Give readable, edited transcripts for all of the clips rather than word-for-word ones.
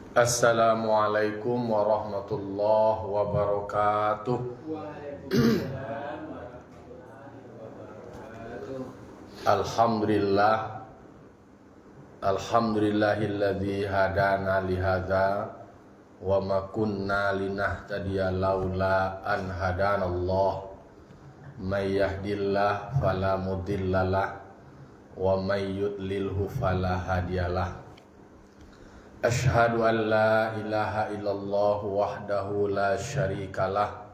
Assalamualaikum warahmatullahi wabarakatuh. Waalaikumsalam warahmatullahi wabarakatuh. Alhamdulillah. Alhamdulillahilladzi hadana lihadza wa ma kunna linahtadiya laula an hadanallah. May yahdillah fala mudhillalah wa may yudlilhu fala hadiyalah. Ashhadu an la ilaha illallah wahdahu la syarikalah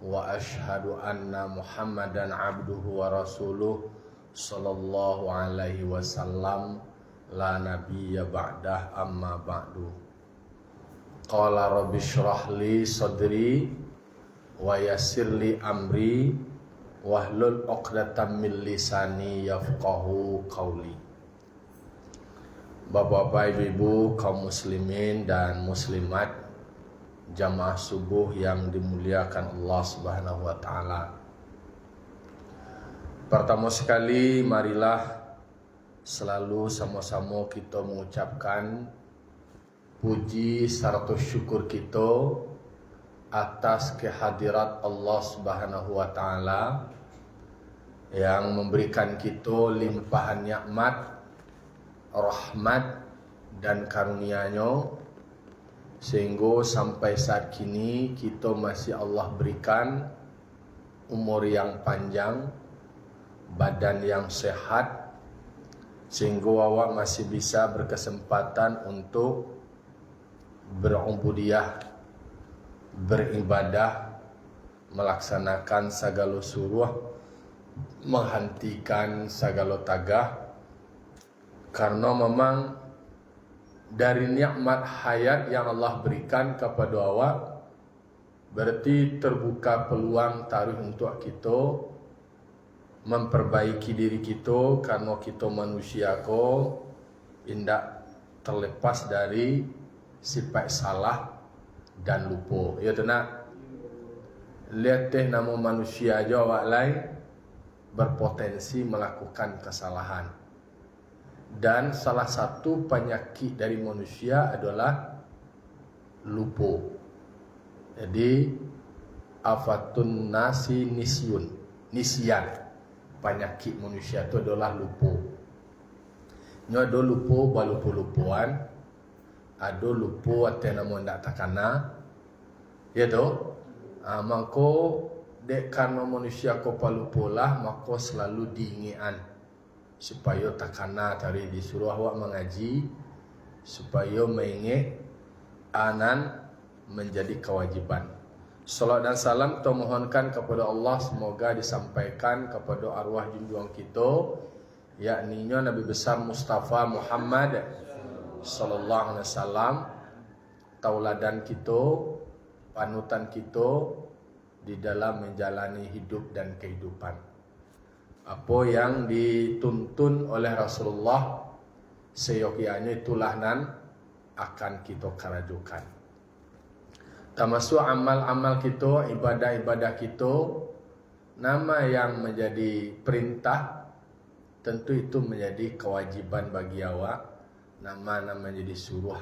wa ashhadu anna Muhammadan abduhu wa rasuluh sallallahu alaihi wasallam la nabiyya ba'dah amma ba'du. Qala rabbi shrah li sadri wa yassir li amri wahlul 'uqdatam min lisani yafqahu qawli. Bapak-bapak, ibu-ibu, kaum muslimin dan muslimat, jamaah subuh yang dimuliakan Allah Subhanahu wa taala. Pertama sekali, marilah selalu sama-sama kita mengucapkan puji serta syukur kita atas kehadirat Allah Subhanahu wa taala yang memberikan kita limpahan nikmat, rahmat dan karunia-Nya, sehingga sampai saat kini kita masih Allah berikan umur yang panjang, badan yang sehat, sehingga awak masih bisa berkesempatan untuk berubudiyah, beribadah, melaksanakan segala suruh, menghentikan segala tagah. Karena memang dari nikmat hayat yang Allah berikan kepada awak, berarti terbuka peluang tarikh untuk kita memperbaiki diri kita, karena kita manusia ko tidak terlepas dari sifat salah dan lupa. Ya tenang. Lihat nama manusia aja awak lain berpotensi melakukan kesalahan. Dan salah satu penyakit dari manusia adalah lupa. Jadi afatun nasi nisyan. Penyakit manusia itu adalah lupa. Ini ada lupa balupa-lupuan, ada lupa atau nama tidak takana. Ya tu. Maka dek karena manusia ko palupa lah, maka selalu diingat supaya takana tadi disuruh awak mengaji, supaya mengingat anan menjadi kewajiban. Salat dan salam kita mohonkan kepada Allah, semoga disampaikan kepada arwah junjungan kita, yakni Nabi besar Mustafa Muhammad sallallahu alaihi wasallam, tauladan kita, panutan kita di dalam menjalani hidup dan kehidupan. Apa yang dituntun oleh Rasulullah seyogyanya itulah nan akan kita kerajukan. Termasuk amal-amal kita, ibadah-ibadah kita, nama yang menjadi perintah, tentu itu menjadi kewajiban bagi awak. Nama menjadi suruh,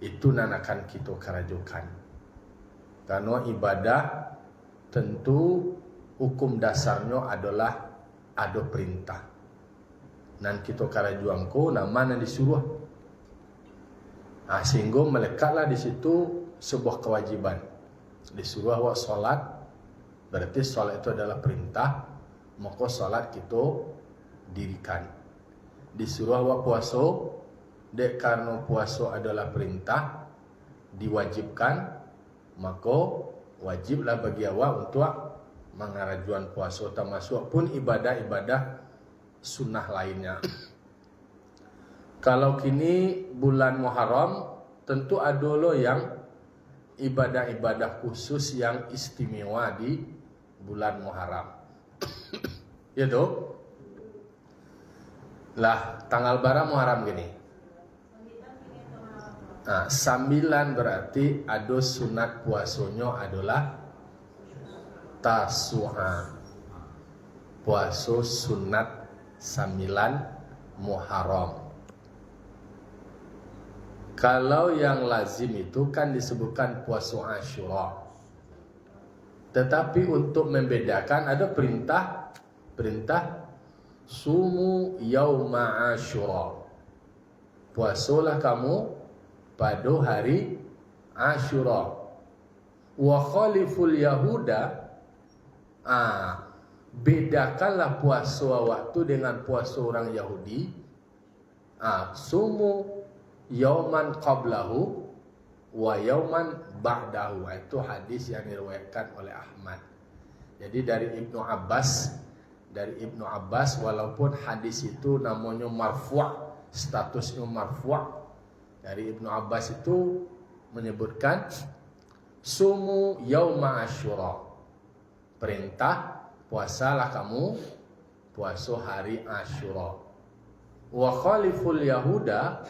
itu nan akan kita kerajukan. Karena ibadah tentu hukum dasarnya adalah ada perintah. Dan kita karajuangku nama yang disuruh. Sehingga melekatlah di situ sebuah kewajiban. Disuruh awak solat, berarti solat itu adalah perintah, maka solat kita dirikan. Disuruh awak puasa, dek karena puasa adalah perintah, diwajibkan, maka wajiblah bagi awak untuk mengarajuan puasa, termasuk pun ibadah-ibadah sunnah lainnya. Kalau kini bulan Muharram, tentu ada lo yang ibadah-ibadah khusus yang istimewa di bulan Muharram. Ya toh? Lah, tanggal berapa Muharram gini? 9 berarti ada sunat puasanya adalah Tasu'a, puasa sunat 9 Muharram. Kalau yang lazim itu kan disebutkan puasa Asyura. Tetapi untuk membedakan ada perintah sumu yauma Asyura. Puasalah kamu pada hari Asyura. Wa khaliful yahuda, bedakanlah puasa waktu dengan puasa orang Yahudi. Sumu yauman qablahu wa yauman ba'dahu. Itu hadis yang diriwayatkan oleh Ahmad. Jadi dari Ibnu Abbas, walaupun hadis itu namanya marfu', statusnya marfu', dari Ibnu Abbas itu menyebutkan sumu yauma Asyura, perintah puasalah kamu puasa hari Asyura. Wa khaliful yahuda,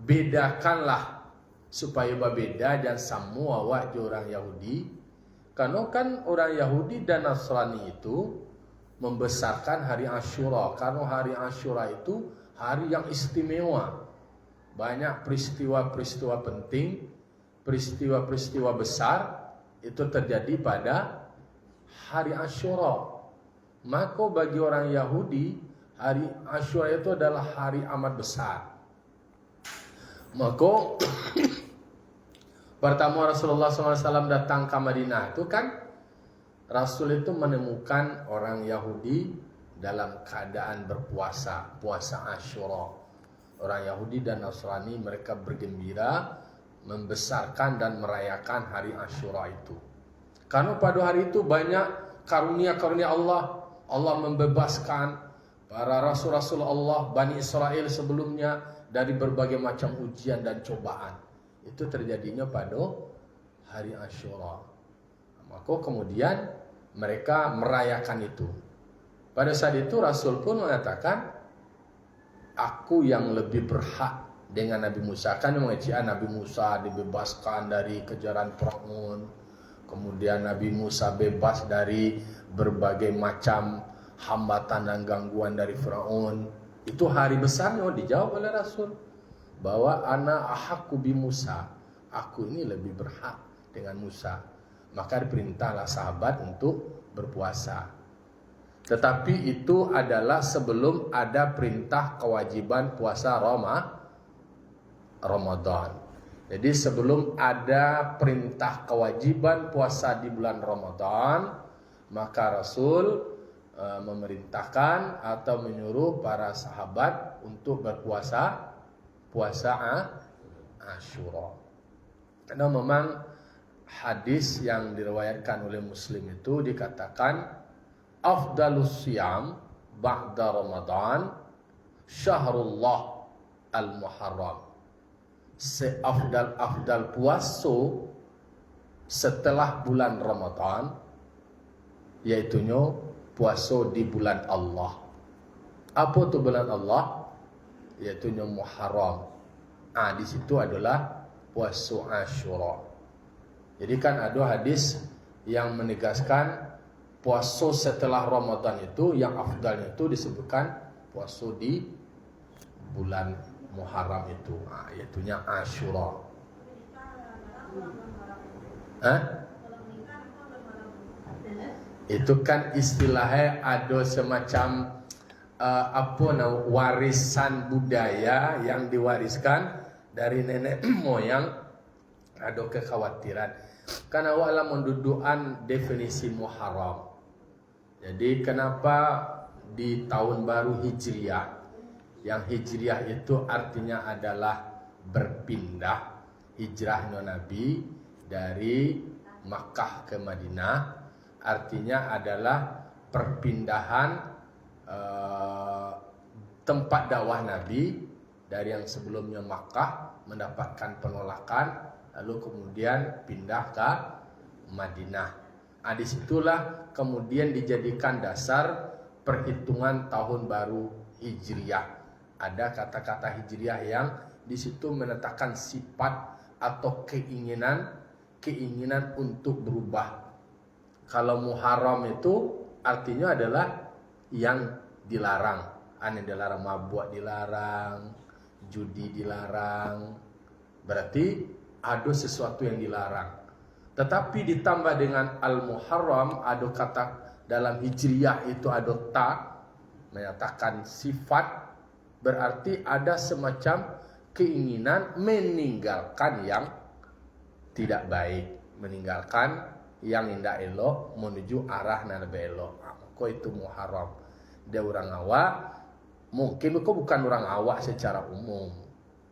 bedakanlah supaya berbeda dan semua awak orang Yahudi. Karena kan orang Yahudi dan Nasrani itu membesarkan hari Asyura, karena hari Asyura itu hari yang istimewa. Banyak peristiwa-peristiwa penting, peristiwa-peristiwa besar itu terjadi pada hari Asyura. Maka bagi orang Yahudi, hari Asyura itu adalah hari amat besar. Maka pertama Rasulullah SAW datang ke Madinah itu kan Rasul itu menemukan orang Yahudi dalam keadaan berpuasa, puasa Asyura. Orang Yahudi dan Nasrani mereka bergembira membesarkan dan merayakan hari Asyura itu. Karena pada hari itu banyak karunia-karunia Allah. Allah membebaskan para rasul-rasul Allah, Bani Israel sebelumnya dari berbagai macam ujian dan cobaan. Itu terjadinya pada hari Asyura. Maka kemudian mereka merayakan itu. Pada saat itu Rasul pun mengatakan, aku yang lebih berhak dengan Nabi Musa. Kan mengecilkan Nabi Musa dibebaskan dari kejaran Firaun. Kemudian Nabi Musa bebas dari berbagai macam hambatan dan gangguan dari Firaun. Itu hari besarnya dijawab oleh Rasul. Bahwa ana ahakku bi Musa. Aku ini lebih berhak dengan Musa. Maka diperintahlah sahabat untuk berpuasa. Tetapi itu adalah sebelum ada perintah kewajiban puasa Ramadan. Jadi sebelum ada perintah kewajiban puasa di bulan Ramadan, maka Rasul memerintahkan atau menyuruh para sahabat untuk berpuasa Asyura. Karena memang hadis yang diriwayatkan oleh Muslim itu dikatakan afdalus siyam ba'da Ramadan syahrullah al-Muharram. Seafdal puasa setelah bulan Ramadan yaitunya puasa di bulan Allah. Apa itu bulan Allah? Yaitunya Muharram. Di situ adalah puasa Asyura. Jadi kan ada hadis yang menegaskan puasa setelah Ramadan itu yang afdalnya itu disebutkan puasa di bulan Muharram itu, yaitunya Asyura. Itu kan istilahnya ada semacam warisan budaya yang diwariskan dari nenek moyang. Ada kekhawatiran karena wala mendudukan definisi Muharram. Jadi kenapa di tahun baru Hijriah, yang Hijriah itu artinya adalah berpindah, hijrahnya Nabi dari Makkah ke Madinah, artinya adalah perpindahan tempat dakwah Nabi dari yang sebelumnya Makkah mendapatkan penolakan, lalu kemudian pindah ke Madinah. Disitulah kemudian dijadikan dasar perhitungan tahun baru Hijriah. Ada kata-kata Hijriah yang di situ menetapkan sifat atau keinginan untuk berubah. Kalau Muharram itu artinya adalah yang dilarang. Yang dilarang, mabuk dilarang, judi dilarang, Berarti ada sesuatu yang dilarang. Tetapi ditambah dengan al-muharram, ada kata dalam hijriyah itu ada ta, menyatakan sifat, berarti ada semacam keinginan meninggalkan yang tidak baik, meninggalkan yang indah elok menuju arah yang lebih elok. Kok itu muharram. Dia orang awak, mungkin kok bukan orang awak secara umum.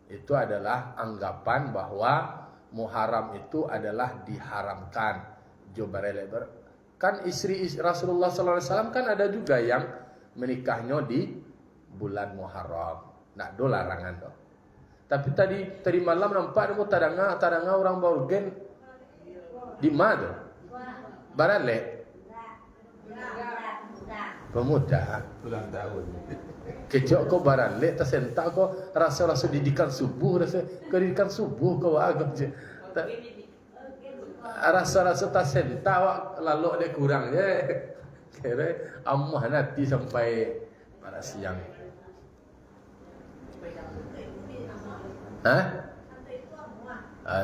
Itu adalah anggapan bahwa muharram itu adalah diharamkan. Kan istri Rasulullah SAW kan ada juga yang menikahnya di bulan Muharram. Nak do larangan do. Tapi tadi malam nampak ada tadanga orang Borgen di mana? Barale. Pemuda. Ulang tahun. Kecok ko barale tersentak ko rasa didikan subuh didikan subuh ko agak je. Rasa tak sentak wak lalu dia kurang je. Kira amah nanti sampai pada siang. Hah?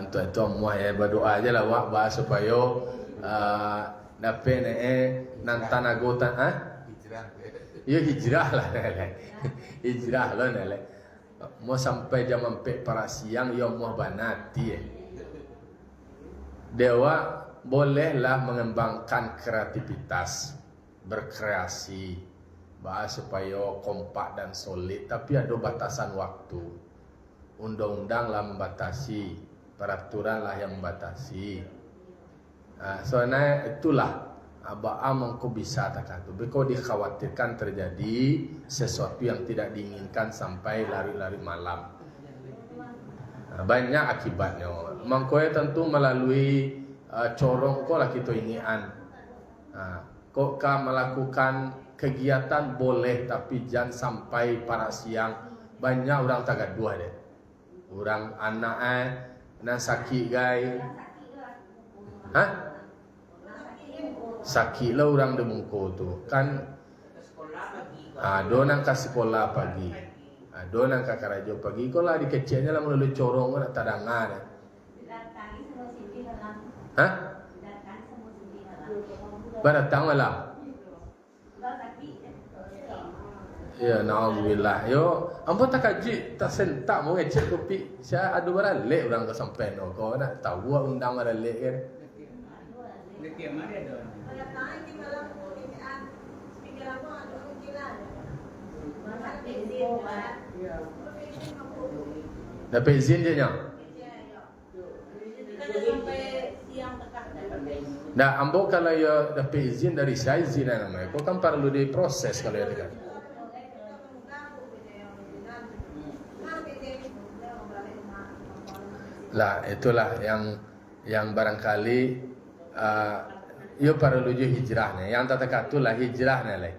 Untuk itu amah ya berdoa aja lah wak bah supaya dapat nantan agotan Hijrah. ya hijrah lah hijrah lah nele. Mau sampai jam 4 para siang ya mau banati Dewa bolehlah mengembangkan kreativitas, berkreasi, bahas supaya kompak dan solid, tapi ada batasan waktu. Undang-undang lah membatasi, peraturan lah yang membatasi. Soalnya itulah Abah mengko bisa tak tu. Beko dikhawatirkan terjadi sesuatu yang tidak diinginkan sampai lari-lari malam. Banyak akibatnya. Mangkoe tentu melalui corong kok lah kita ingian. Kok kah melakukan kegiatan boleh tapi jangan sampai para siang. Banyak orang tak gaduh deh. Orang anak nan sakit gai. Hah? Sakit lah orang demungko tu. Kan do nang ka sekolah pagi. Do nang ka karajo pagi ko lah dikeceknya lah melalui corong nak tadangan. Hah? Baratang malam. Ya, na'udzubillah. Yo, ambo tak kaji, tak sentak mau ngecek kopi. Saya adu baralek orang ke sampai no. Kau nak tahu undang baralek kan? Dapat izin je nya. Nah, ambo kalau ya dapat izin dari saya izin namanya. Kau kan perlu diproses kalau ya kan. Lah itulah yang barangkali yo perlu je hijrahnya. Yang tak katulah hijrahnya lah.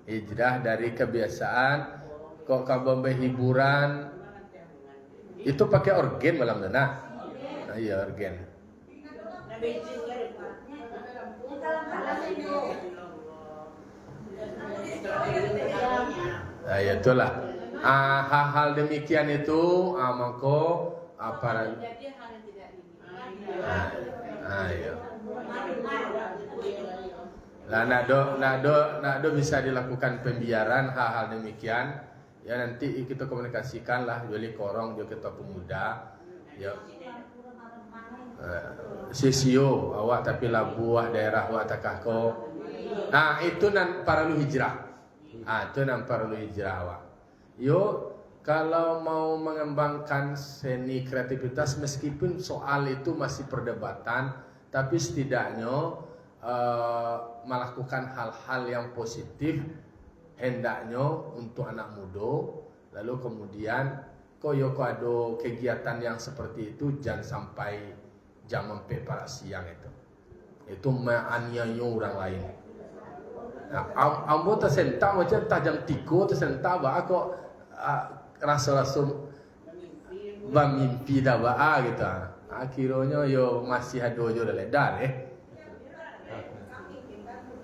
Hijrah dari kebiasaan kok kabombe hiburan itu pakai organ malam dana. Iya organ. Ya itulah. Hal-hal demikian itu mangko para iya. Lah nak do bisa dilakukan pembiaran hal-hal demikian. Ya nanti kita komunikasikan lah Joli Korong juga kita pemuda. Ya. Sisio awak tapi labuah daerah awak takako. Itu nan perlu hijrah. Itu nan perlu hijrah awak. Yo kalau mau mengembangkan seni kreativitas meskipun soal itu masih perdebatan, tapi setidaknya melakukan hal-hal yang positif hendaknya untuk anak muda. Lalu kemudian kok ada kegiatan yang seperti itu jangan sampai jam 4 para siang itu menganiaya orang lain. Ambo tersentak macam tajam tiko tersentak bah kok rasa-rasa bermimpi dah bah gitu. Akhirnya yo masih ada jo dah ledar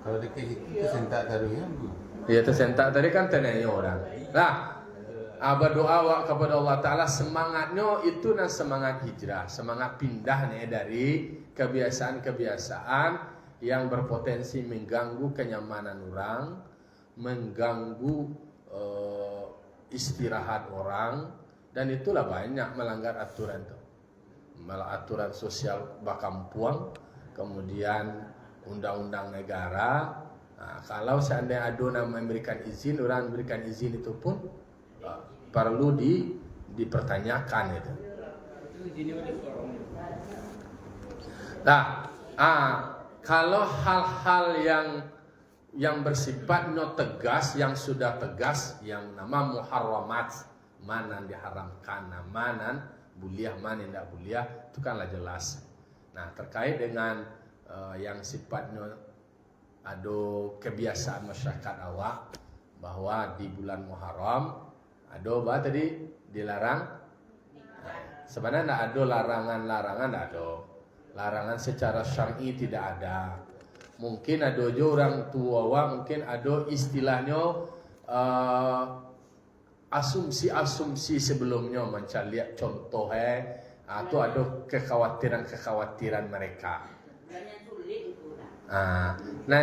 Kalau tersentak tadi kan? Ya tersentak tadi kan tenanya orang. Lah, berdoa kepada Allah Ta'ala, semangatnya itu nah semangat hijrah, semangat pindah nih dari kebiasaan-kebiasaan yang berpotensi mengganggu kenyamanan orang, mengganggu istirahat orang, dan itulah banyak melanggar aturan itu, malah aturan sosial bakampuang, kemudian undang-undang negara. Nah, kalau seandainya ada nama memberikan izin, orang memberikan izin itu pun perlu dipertanyakan itu. Nah, kalau hal-hal yang bersifatnya tegas, yang sudah tegas, yang nama muharramat, mana yang diharamkan, mana buliah, mana yang tidak buliah, itu kanlah jelas. Nah, terkait dengan yang sifatnya ada kebiasaan masyarakat awak bahwa di bulan Muharram ada apa tadi dilarang. Sebenarnya tidak ada larangan-larangan, tidak ada. Larangan secara syar'i tidak ada. Mungkin ada juga orang tua, mungkin ada istilahnya asumsi-asumsi sebelumnya, macam lihat contohnya, atau ada kekhawatiran-kekhawatiran mereka. Nah,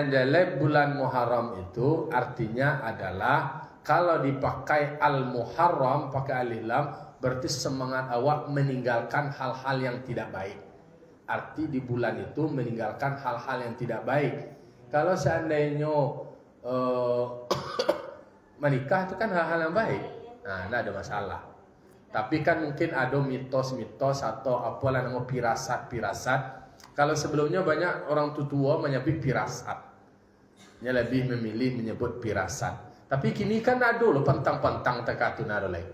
dalam bulan Muharram itu artinya adalah kalau dipakai al-Muharram, pakai alif lam, berarti semangat awak meninggalkan hal-hal yang tidak baik. Arti di bulan itu meninggalkan hal-hal yang tidak baik. Kalau seandainya menikah itu kan hal-hal yang baik, nah, tidak ada masalah. Tapi kan mungkin ada mitos-mitos atau apalah nama pirasat-pirasat. Kalau sebelumnya banyak orang tua menyebut pirasat, dia lebih memilih menyebut pirasat. Tapi kini kan ada loh pantang-pantang tekatun ada lagi.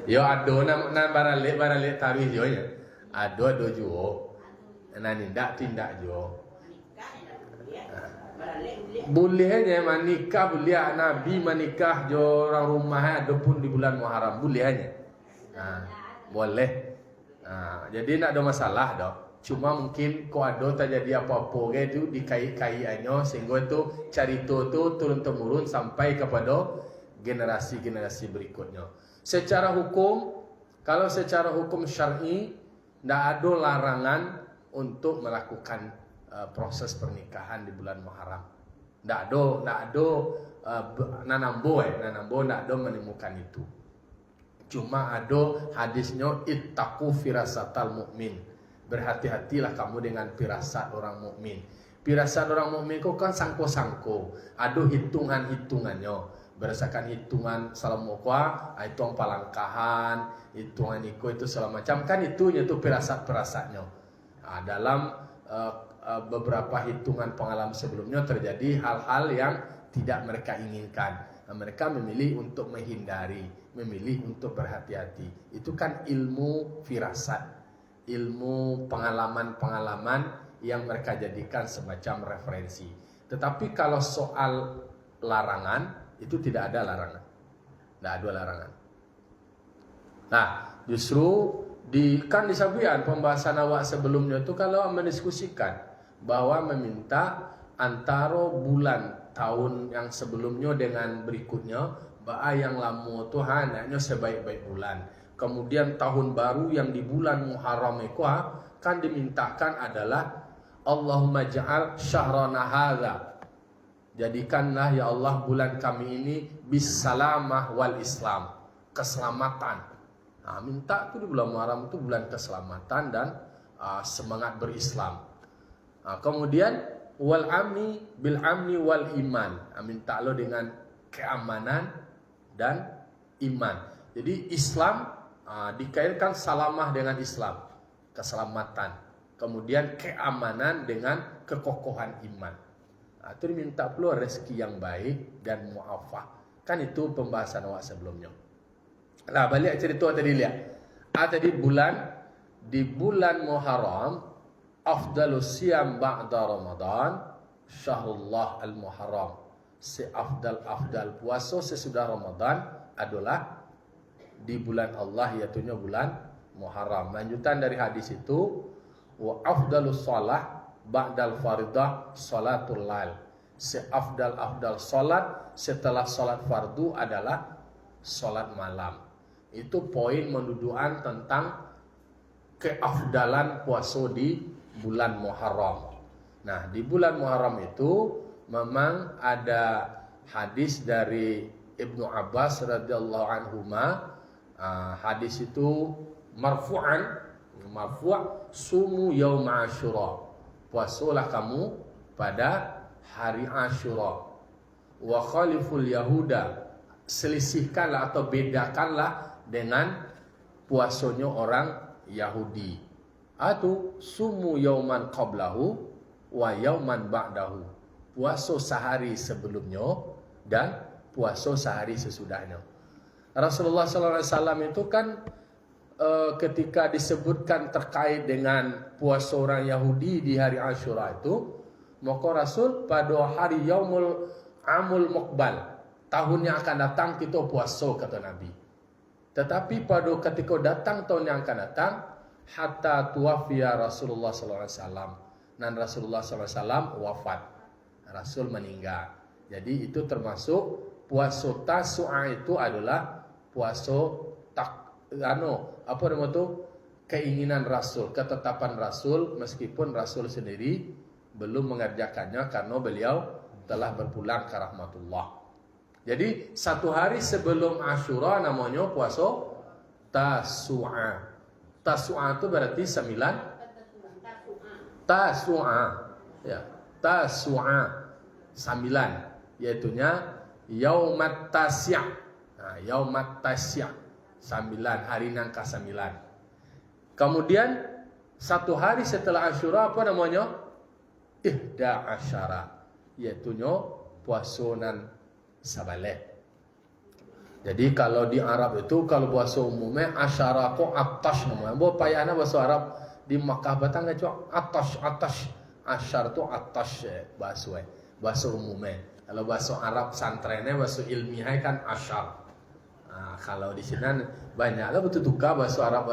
Yo ada na barale tarih jo nya. Ada jo. Nah tindak jo. Bolehnya menikah, boleh Nabi menikah jo orang rumah ada pun di bulan Muharram, bolehnya. Boleh. Jadi tidak ada masalah dok. Cuma mungkin kok ada terjadi apa-apa gitu dikait-kaitannya sehingga itu cerita itu turun temurun sampai kepada generasi-generasi berikutnya. Secara hukum, kalau secara hukum syar'i tidak ada larangan untuk melakukan proses pernikahan di bulan Muharram. Tidak ada nanambo tidak ada menemukan itu. Cuma ada hadisnya ittaqu firasatal mukmin. Berhati-hatilah kamu dengan firasat orang mukmin. Firasat orang mukmin kok kan sangko-sangko, ada hitungan-hitungannya. Berdasarkan hitungan salamukwa, hitung palangkahan, hitungan itu segala macam kan itu firasat-firasatnya. Dalam beberapa hitungan pengalaman sebelumnya terjadi hal-hal yang tidak mereka inginkan. Mereka memilih untuk menghindari, memilih untuk berhati-hati. Itu kan ilmu firasat, ilmu pengalaman-pengalaman yang mereka jadikan semacam referensi. Tetapi kalau soal larangan, itu tidak ada larangan. Tidak ada larangan. Nah, justru kan disabian pembahasan awak sebelumnya itu kalau mendiskusikan bahwa meminta antara bulan tahun yang sebelumnya dengan berikutnya, bahwa yang lama itu hendaknya sebaik-baik bulan. Kemudian tahun baru yang di bulan Muharram itu kan dimintakan adalah Allahumma ja'al syahrana hadza. Jadikanlah ya Allah bulan kami ini bisalamah wal Islam, keselamatan. Minta itu di bulan Muharram itu bulan keselamatan dan semangat berislam. Kemudian wal amni bil amni wal iman. Minta lo dengan keamanan dan iman. Jadi Islam dikaitkan salamah dengan Islam, keselamatan. Kemudian keamanan dengan kekokohan iman. Itu diminta pula rezeki yang baik dan mu'afah. Kan itu pembahasan awak sebelumnya. Nah, balik cerita tadi lihat. Tadi di bulan Muharram, afdalus siyam ba'da Ramadan, syahrullah al-Muharram. Afdal puasa sesudah Ramadan adalah di bulan Allah, yaitu bulan Muharram. Lanjutan dari hadis itu, wa afdalus shalah ba'dal faridah salatul lail. Seafdal salat setelah salat fardu adalah salat malam. Itu poin mendudukan tentang keafdalan puasa di bulan Muharram. Nah, di bulan Muharram itu memang ada hadis dari Ibnu Abbas radhiyallahu anhuma. Hadis itu marfu' sumu yaum Asyura. Puasalah kamu pada hari Asyura. Wa khaliful yahuda, selisihkanlah atau bedakanlah dengan puasanya orang Yahudi. Atau sumu yauman qablahu wa yauman ba'dahu. Puasa sehari sebelumnya dan puasa sehari sesudahnya. Rasulullah SAW itu kan ketika disebutkan terkait dengan puasa orang Yahudi di hari Asyura itu, maka Rasul pada hari Yaumul Amul Muqbal, tahun yang akan datang kita puasa, kata Nabi. Tetapi pada ketika datang tahun yang akan datang, hatta tuwafiya Rasulullah SAW, dan Rasulullah SAW wafat, Rasul meninggal. Jadi itu termasuk puasa Tasu'a itu adalah puasa keinginan Rasul, ketetapan Rasul, meskipun Rasul sendiri belum mengerjakannya karena beliau telah berpulang ke rahmatullah. Jadi satu hari sebelum Asyura namanya puasa Tasu'a. Tasu'a itu berarti 9. Tasu'a, ya, Tasu'a 9, yaitunya Yaumat Tasya'. Nah, Yaumat Tasya' 9, hari nangka 9. Kemudian satu hari setelah Asyura apa namanya? Ihda Asyara, yaitunya puasonan sabale. Jadi kalau di Arab itu kalau puasa umumnya Asyara ko atash namanya. Bo payahna bahasa Arab di Makkah batang itu atash. Asyar tu atash bahasa umumnya. Kalau bahasa Arab santrennya bahasa ilmiah kan asyar. Kalau di sini banyaklah betul tukar bahasa Arab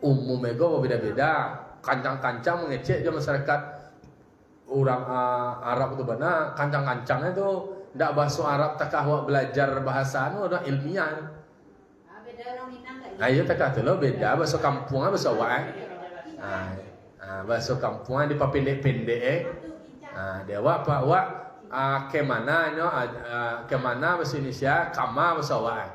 umumnya go beda-beda. Kancang-kancang mengecek je masyarakat orang Arab tu benar. Kancang-kancangnya tu ndak bahasa Arab takah awak belajar bahasa anu dah ilmiah. Beda orang Minang enggak? Ayo takah tu lo beda bahasa kampung bahasa awak. Bahasa kampung di pendek-pendek dia awak apa awak kemana nyo kemana bahasa Indonesia kama bahasa awak.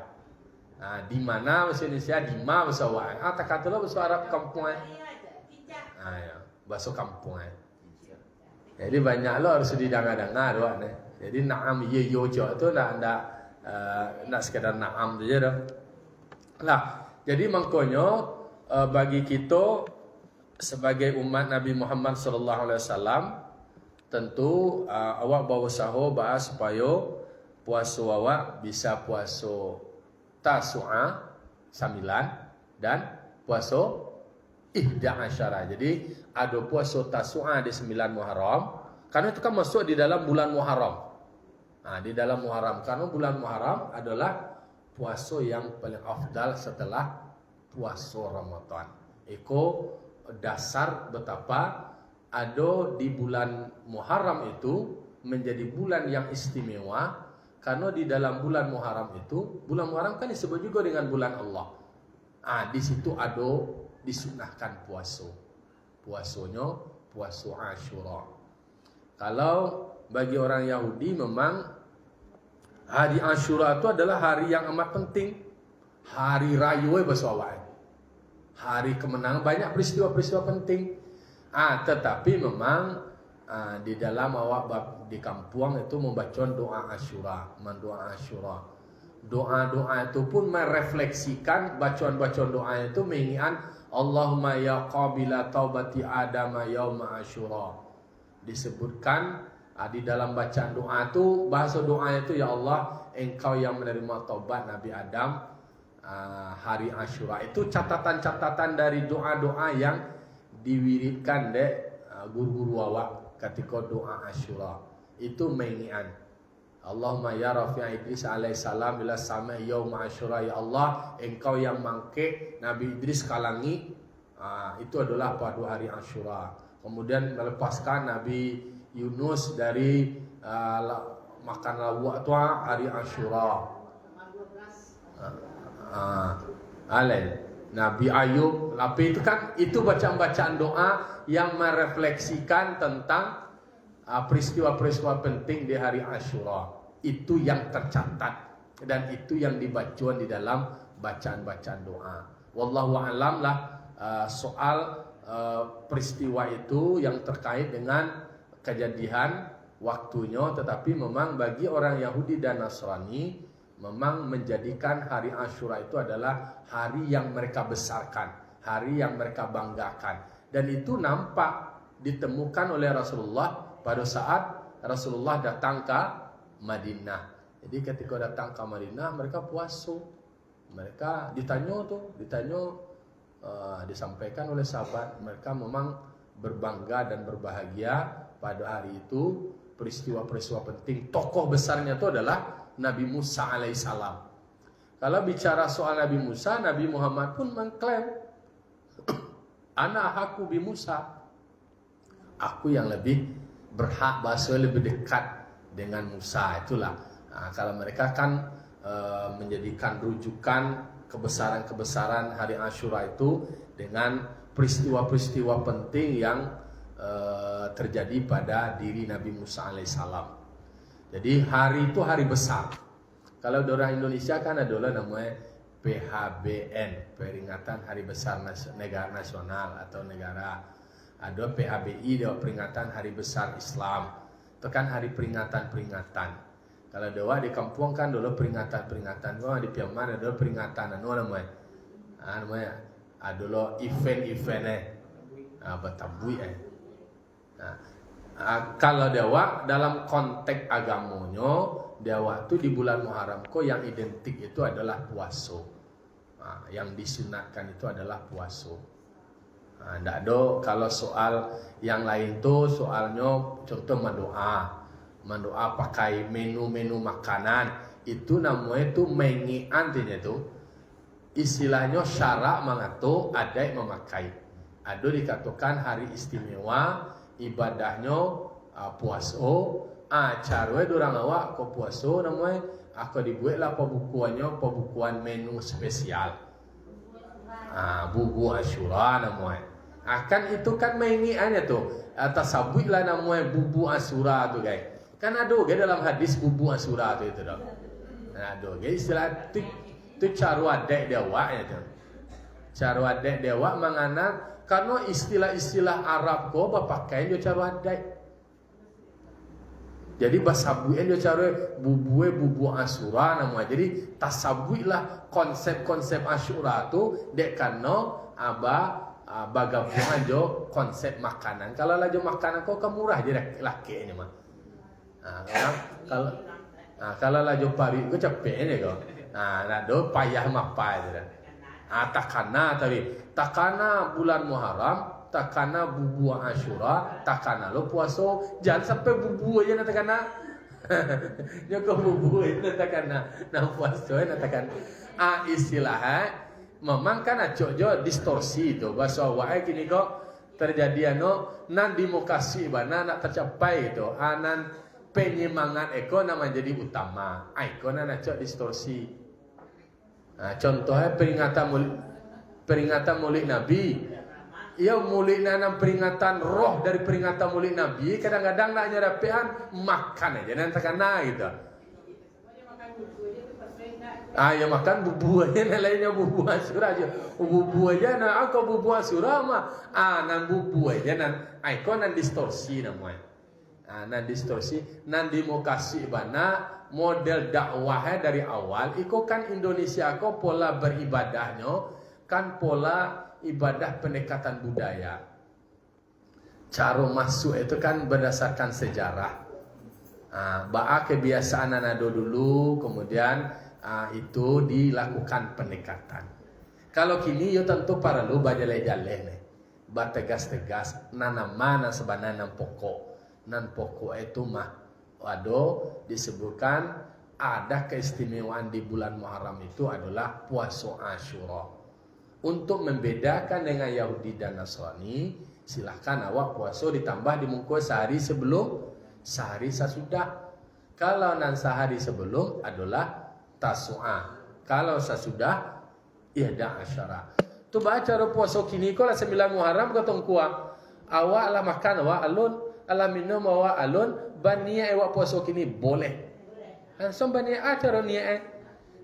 Di mana bahasa Indonesia di ma bahasa awak. Takah tu lo bahasa Arab kampung ya, bahasa kampung Jadi banyak lo harus didengar-dengar doa ni. Jadi naam ye yo jo tu nak sekadar naam saja dah. Lah, jadi maknanya bagi kita sebagai umat Nabi Muhammad sallallahu alaihi wasallam tentu awak berusaha bahas supaya puasa awak bisa puasa Tasu'a 9 dan puasa Ihda Asyara. Jadi ada puasa Tasu'a di 9 Muharram. Karena itu kan masuk di dalam bulan Muharram. Di dalam Muharram. Karena bulan Muharram adalah puasa yang paling afdal setelah puasa Ramadan. Itu dasar betapa ada di bulan Muharram itu menjadi bulan yang istimewa. Karena di dalam bulan Muharram itu, bulan Muharram kan disebut juga dengan bulan Allah. Di situ ada disunahkan puasa. Puasanya puasa Asyura. Kalau bagi orang Yahudi memang hari Asyura itu adalah hari yang amat penting. Hari raya bahasa awak. Hari kemenangan, banyak peristiwa-peristiwa penting. Tetapi memang di dalam awak di kampung itu membaca doa Asyura, mendoa Asyura. Doa-doa itu pun merefleksikan bacaan-bacaan doa itu mengingat Allahumma ya qabila taubati Adam yauma Asyura. Disebutkan di dalam bacaan doa itu, bahasa doa itu, ya Allah, engkau yang menerima taubat Nabi Adam hari Asyura. Itu catatan-catatan dari doa-doa yang diwiridkan dek guru-guru awak ketika doa Asyura. Itu mengingat Allahumma ya Rafi'a Idris alaihissalam ila sama yauma Asyura, ya Allah, engkau yang mangke Nabi Idris kalangi, itu adalah pada hari Asyura. Kemudian melepaskan Nabi Yunus dari makan lawak tu hari Ashura. Nabi Ayub, tapi itu kan itu bacaan-bacaan doa yang merefleksikan tentang peristiwa-peristiwa penting di hari Ashura. Itu yang tercatat dan itu yang dibaca di dalam bacaan-bacaan doa. Wallahu a'lam lah soal peristiwa itu yang terkait dengan kejadian waktunya, tetapi memang bagi orang Yahudi dan Nasrani memang menjadikan hari Ashura itu adalah hari yang mereka besarkan, hari yang mereka banggakan, dan itu nampak ditemukan oleh Rasulullah pada saat Rasulullah datang ke Madinah. Jadi ketika datang ke Madinah mereka puasa, mereka ditanya disampaikan oleh sahabat, mereka memang berbangga dan berbahagia pada hari itu. Peristiwa-peristiwa penting, tokoh besarnya itu adalah Nabi Musa alaihissalam. Kalau bicara soal Nabi Musa, Nabi Muhammad pun mengklaim, ana haku bi Musa, aku yang lebih berhak, bahasa lebih dekat dengan Musa. Itulah kalau mereka kan menjadikan rujukan kebesaran-kebesaran hari Ashura itu dengan peristiwa-peristiwa penting yang terjadi pada diri Nabi Musa alaihissalam. Jadi hari itu hari besar. Kalau di orang Indonesia kan ada namanya PHBN, peringatan Hari Besar Negara Nasional atau negara. Ada PHBI, ada peringatan Hari Besar Islam. Itu kan hari peringatan-peringatan. Kalau dewa di kampung kan dulu peringatan-peringatan. Kalau di Piaman ada peringatan namanya. Namanya adalah event-event Batabui. Kalau dewa dalam konteks agamanya, dewa itu di bulan Muharram yang identik itu adalah puasa. Yang disunatkan itu adalah puasa. Tidak ada kalau soal yang lain tuh soalnya contoh mendoa pakai menu-menu makanan itu namanya itu mengian itu istilahnya syarak mengatur adat memakai. Ada dikatakan hari istimewa ibadahnya puasa. Caranya dorang awak ko puasa namanya aku dibuatlah pembukuan menu spesial. Bubu Ashura namanya. Kan itu kan mengiannya tuh tasawuf lah namanya bubu Ashura tuh guys. Kan ada guys dalam hadis bubu Ashura tuh itu dah. Ada guys istilah itu cara adat dewa ya tuh. Cara adat dewa mengana karena istilah-istilah Arab ko pakai dia cara adat. Jadi basabuin dia cara bubu Ashura namanya. Jadi tasawuf konsep-konsep Ashura tu dek karena bagaimana jo konsep makanan. Kalau laju makanan kok murah je laki ini mah. Kalau laju pari kau capek ni kau. Nado payah mapai je. Takana bulan Muharram, takana bubu Ashura, takana lo puasa, jangan sampai bubu aja nak takana. Nyoko bubu itu takana, nak puasa nak takana. Istilahnya memang kan acok distorsi itu bahasa wae kini kok terjadi nan dimokasi bana nak tercapai itu nan penyemangat eko nama jadi utama eko nan acok distorsi. Contohnya peringatan Maulid Nabi. Ya Maulid nanam peringatan roh dari peringatan Maulid Nabi kadang-kadang nak nyerapian makan aja nanti takana gitu. Ya makan bubu aja, lainnya bubu Ashura aja. Bubu aja, aku bubu Ashura mah. Nan bubu aja, ikon nan distorsi namanya. Nan distorsi, nan dimokasi bana model dakwahnya dari awal. Iko kan Indonesia ko pola beribadahnya kan pola ibadah pendekatan budaya. Cara masuk itu kan berdasarkan sejarah. Kebiasaan anak dulu, kemudian itu dilakukan pendekatan. Kalau kini yo tentu para lu bajale-jale bategas-tegas nanam mana sebenarnya nan pokok itu mah disebutkan ada keistimewaan di bulan Muharram itu adalah puasa Ashura. Untuk membedakan dengan Yahudi dan Nasrani, silahkan awak puasa ditambah dimungkul sehari sebelum, sehari sesudah. Kalau nan sehari sebelum adalah tasu'ah. Kalau sesudah ihda asyara. Tu baca cara puasa kini ko lah 9 Muharram ko tong kuah. Awak lah makan awak alun, ala minum awak alun, ban niat awak puasa kini boleh. Langsung ban niat acara niat.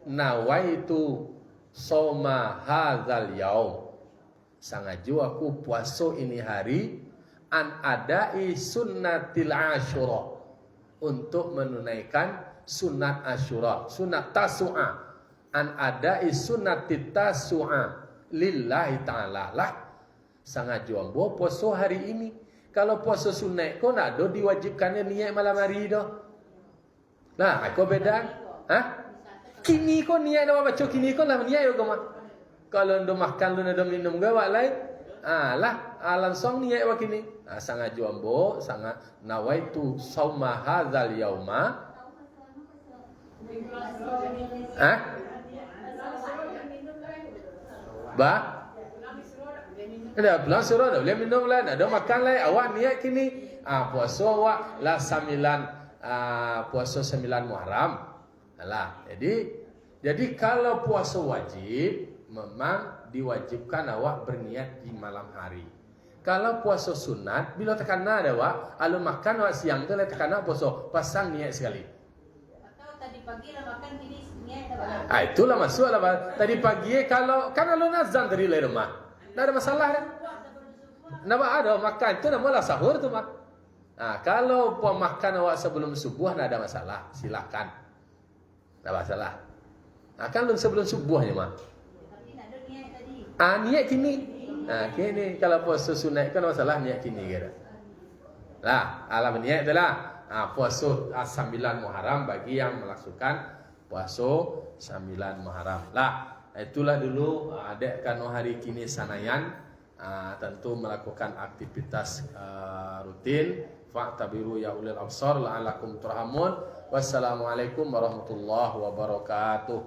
Nawaitu soma hadzal yaum. Sangaju aku puasa ini hari an adai sunnatil asyura, untuk menunaikan sunat asyura, sunat tasu'a, an adai sunnatit tasu'a lillahi ta'ala lah. Sangaju ambo puasa hari ini. Kalau puasa sunat kau nak do diwajibkannya niat malam hari dah. Nah, aku beda. Hah? Kini kau niat dah baca kini kau lah niat yo kau. Kalau ndo makan lu ndo minum gawak lain, lah langsung niat wak kini. Sangat juambo, sangat nawaitu sauma hadzal yauma. Ba? Ada bulan surah dah boleh minum lain, ada makan lain. Awak niat kini, puasa awak lah 9 puasa 9 Muharram. Lah, jadi kalau puasa wajib memang diwajibkan awak berniat di malam hari. Kalau puasa sunat, bila tekana ada awak, alun makan awak siang tu lah tekana puasa, pasang niat sekali. Atau tadi pagi lah makan kini niat dah. Itulah masuk lah. Tadi pagi kalau kan alun azan dari rumah, tak ada masalah dah. Nama ada makan itu namalah sahur tu mah. Kalau makan awak sebelum subuh tak ada masalah, silakan. Tak masalah. Kan sebelum subuhnya mah. Niat kini. Kini kalau puasa sunat kan masalah niat kini kira. Lah, alam niat adalah puasa 9 Muharram bagi yang melaksanakan puasa 9 Muharram. Lah, itulah dulu kan hari kini sanayan tentu melakukan aktivitas rutin. Fa'tabiru ya ulil absar la'alakum turhamun. Wassalamualaikum warahmatullahi wabarakatuh.